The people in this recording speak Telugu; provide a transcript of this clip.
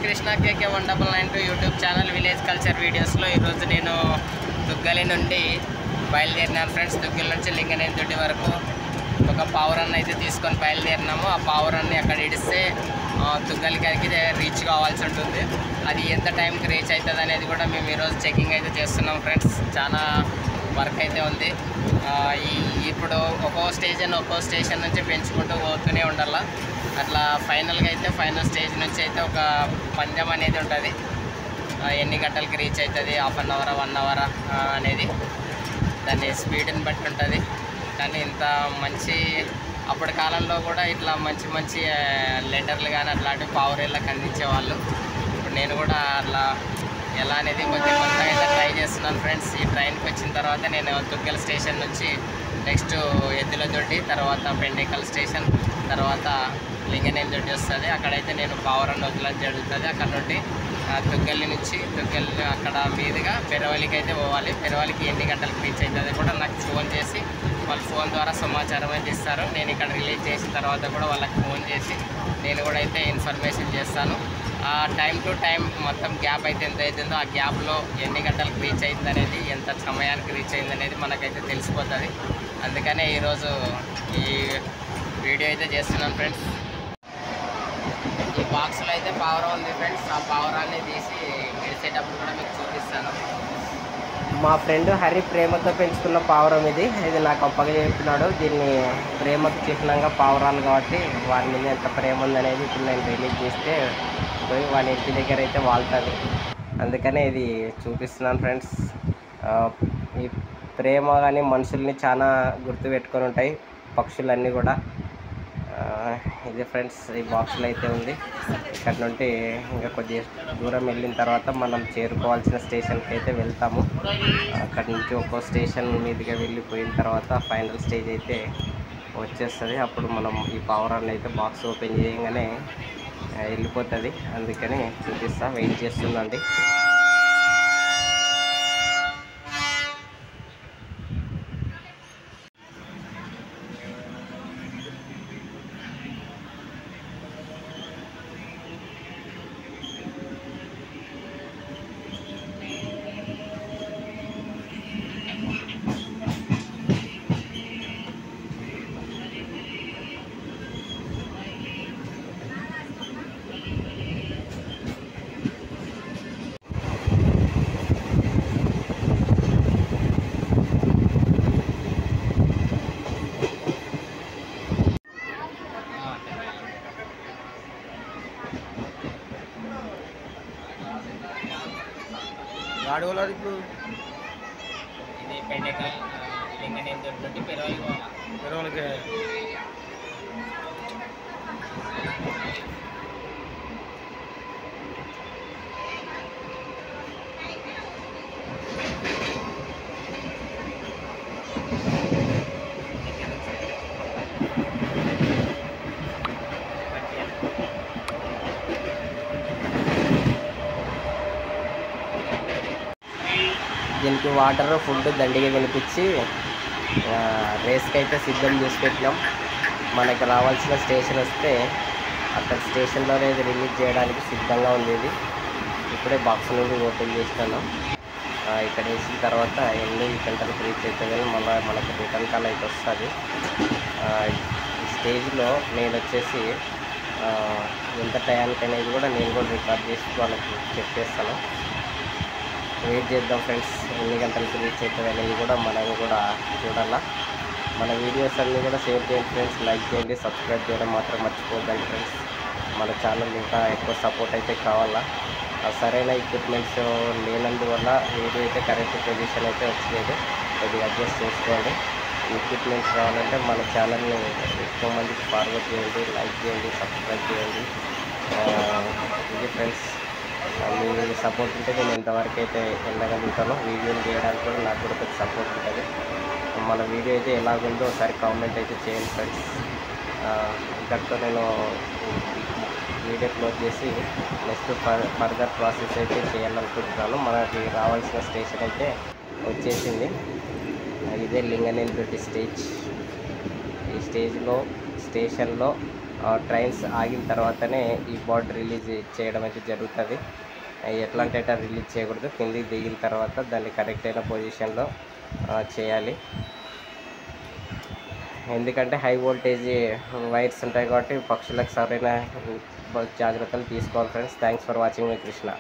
Krishna KK 1992 YouTube channel village culture వీడియోస్లో ఈరోజు నేను దుగ్గలి నుండి బయలుదేరినాను ఫ్రెండ్స్. దుగ్గలి నుంచి లింగనేని దొడ్డి వరకు ఒక పావురాన్ని అయితే తీసుకొని బయలుదేరినాము. ఆ పావురాన్ని అక్కడ ఇడిస్తే దుగ్గలి గారికి రీచ్ కావాల్సి ఉంటుంది. అది ఎంత టైంకి రీచ్ అవుతుంది అనేది కూడా మేము ఈరోజు చెకింగ్ అయితే చేస్తున్నాం ఫ్రెండ్స్. చాలా వర్క్ అయితే ఉంది. ఇప్పుడు ఒక్కో స్టేషన్ నుంచి పెంచుకుంటూ పోతూనే ఉండాల. అట్లా ఫైనల్గా అయితే ఫైనల్ స్టేజ్ నుంచి అయితే ఒక పందెం అనేది ఉంటుంది. ఎన్ని గంటలకి రీచ్ అవుతుంది, హాఫ్ అన్ అవర్ 1 అవర్ అనేది దాని స్పీడ్ని బట్టి ఉంటుంది. కానీ ఇంత మంచి అప్పటి కాలంలో కూడా ఇట్లా మంచి మంచి లెటర్లు కానీ అట్లాంటివి పావురేళ్ళకి అందించేవాళ్ళు. ఇప్పుడు నేను కూడా అట్లా ఎలా అనేది కొద్దిగా కొత్తగా అయితే ట్రై చేస్తున్నాను ఫ్రెండ్స్. ఈ ట్రైన్కి వచ్చిన తర్వాత నేను దుగ్గల్ స్టేషన్ నుంచి నెక్స్ట్ ఎద్దుల దొడ్డి, తర్వాత పెండేకల్ స్టేషన్, తర్వాత లింగనేని దొడ్డి వస్తుంది. అక్కడైతే నేను పావురాన్ని వదలడం జరుగుతుంది. అక్కడ నుండి దుగ్గల్లి నుంచి అక్కడ మీదుగా పెరవలికి అయితే పోవాలి. పెరవలికి ఎన్ని గంటలకు రీచ్ అవుతుంది కూడా నాకు ఫోన్ చేసి వాళ్ళు ఫోన్ ద్వారా సమాచారం అయితే ఇస్తారు. నేను ఇక్కడ రిలీజ్ చేసిన తర్వాత కూడా వాళ్ళకి ఫోన్ చేసి నేను కూడా అయితే ఇన్ఫర్మేషన్ చేస్తాను. ఆ టైం టు టైం మొత్తం గ్యాప్ అయితే ఎంత అవుతుందో ఆ గ్యాప్లో ఎన్ని గంటలకు రీచ్ అయింది అనేది, ఎంత సమయానికి రీచ్ అయింది అనేది మనకైతే తెలిసిపోతుంది. అందుకనే ఈరోజు ఈ వీడియో అయితే చేస్తున్నాను ఫ్రెండ్స్. ఈ బాక్స్లో అయితే పావురం ఉంది ఫ్రెండ్స్. ఆ పావురాన్ని తీసి విడిసేటప్పుడు కూడా మీకు చూపిస్తాను. మా ఫ్రెండ్ హరి ప్రేమతో పెంచుకున్న పావురం ఇది నాకు అప్పగా చెప్పినాడు. దీన్ని ప్రేమకు చిహ్నంగా పావురాలు కాబట్టి వారి మీద ఎంత ప్రేమ ఉందనేది ఇప్పుడు నేను రిలీజ్ చేస్తే పోయి వాళ్ళ ఇంటి దగ్గర అయితే వాళ్తుంది. అందుకనే ఇది చూపిస్తున్నాను ఫ్రెండ్స్. ఈ ప్రేమ కానీ మనుషుల్ని చాలా గుర్తుపెట్టుకొని ఉంటాయి పక్షులన్నీ కూడా. ఇది ఫ్రెండ్స్ ఈ బాక్స్లో అయితే ఉంది. ఇక్కడ నుండి ఇంకా కొద్దిగా దూరం వెళ్ళిన తర్వాత మనం చేరుకోవాల్సిన స్టేషన్కి అయితే వెళ్తాము. అక్కడ నుంచి ఒక్కో స్టేషన్ మీదుగా వెళ్ళిపోయిన తర్వాత ఫైనల్ స్టేజ్ అయితే వచ్చేస్తుంది. అప్పుడు మనం ఈ పావురాన్ని అయితే బాక్స్ ఓపెన్ చేయగానే వెళ్ళిపోతుంది. అందుకని చూపిస్తా, వెయిట్ చేస్తుందండి. ఇది పెండేకల్ లింగనేని దొడ్డి నుండి పెరవలికి దీనికి వాటర్ ఫుడ్ దండిగా వినిపించి రేస్కి అయితే సిద్ధం చేసి పెట్టినాం. మనకి రావాల్సిన స్టేషన్ వస్తే అక్కడ స్టేషన్లోనే ఇది రిలీజ్ చేయడానికి సిద్ధంగా ఉంది. ఇది ఇప్పుడే బాక్స్ నుండి ఓపెన్ చేసినాను. ఇక్కడ వేసిన తర్వాత ఎన్ని గంటలకు రీచ్ అవుతుంది కానీ మళ్ళీ మనకి రిటర్న్ కాల్ అయితే వస్తుంది. ఈ స్టేజ్లో నేను వచ్చేసి ఎంత టయానికి అనేది కూడా నేను కూడా రికార్డ్ చేసి వాళ్ళకి చెప్పేస్తాను. వెయిట్ చేద్దాం ఫ్రెండ్స్, ఎన్ని గంటలకు రీచ్ అవుతుంది అనేది కూడా మనం కూడా చూడాలా. మన వీడియోస్ అన్నీ కూడా షేర్ చేయండి ఫ్రెండ్స్, లైక్ చేయండి, సబ్స్క్రైబ్ చేయడం మాత్రం మర్చిపోద్దండి ఫ్రెండ్స్. మన ఛానల్ ఇంకా ఎక్కువ సపోర్ట్ అయితే కావాలా. సరైన ఎక్విప్మెంట్స్ లేనందువల్ల వీడియో అయితే కరెక్ట్ పొజిషన్ అయితే వచ్చలేదు. కొద్దిగా అడ్జస్ట్ చేసుకోండి. ఎక్విప్మెంట్స్ రావాలంటే మన ఛానల్ని ఎక్కువ మందికి ఫార్వర్డ్ చేయండి, లైక్ చేయండి, సబ్స్క్రైబ్ చేయండి. ఇది ఫ్రెండ్స్, మీ సపోర్ట్ ఉంటే నేను ఎంతవరకు అయితే వెళ్ళగలుగుతానో వీడియోలు చేయడానికి కూడా నాకు కూడా కొంచెం సపోర్ట్ ఉంటుంది. మన వీడియో అయితే ఎలాగుందో ఒకసారి కామెంట్ అయితే చేయండి ఫ్రెండ్స్. ఇక్కడితో నేను వీడియో క్లోజ్ చేసి నెక్స్ట్ ఫర్దర్ ప్రాసెస్ అయితే చేయాలనుకుంటున్నాను. మనకి రావాల్సిన స్టేషన్ అయితే వచ్చేసింది. ఇదే లింగనేని దొడ్డి స్టేజ్. ఈ స్టేషన్లో ట్రైన్స్ ఆగిన తర్వాతనే ఈ బార్డ్ రిలీజ్ చేయడం అయితే జరుగుతుంది. ఎట్లా అంటే అట్లా రిలీజ్ చేయకూడదు, కిందికి దిగిన తర్వాత దాన్ని కరెక్ట్ అయిన పొజిషన్లో చేయాలి. ఎందుకంటే హై వోల్టేజ్ వైర్స్ ఉంటాయి కాబట్టి పక్షులకు సరైన జాగ్రత్తలు తీసుకోవాలి friends. Thanks for watching my Krishna.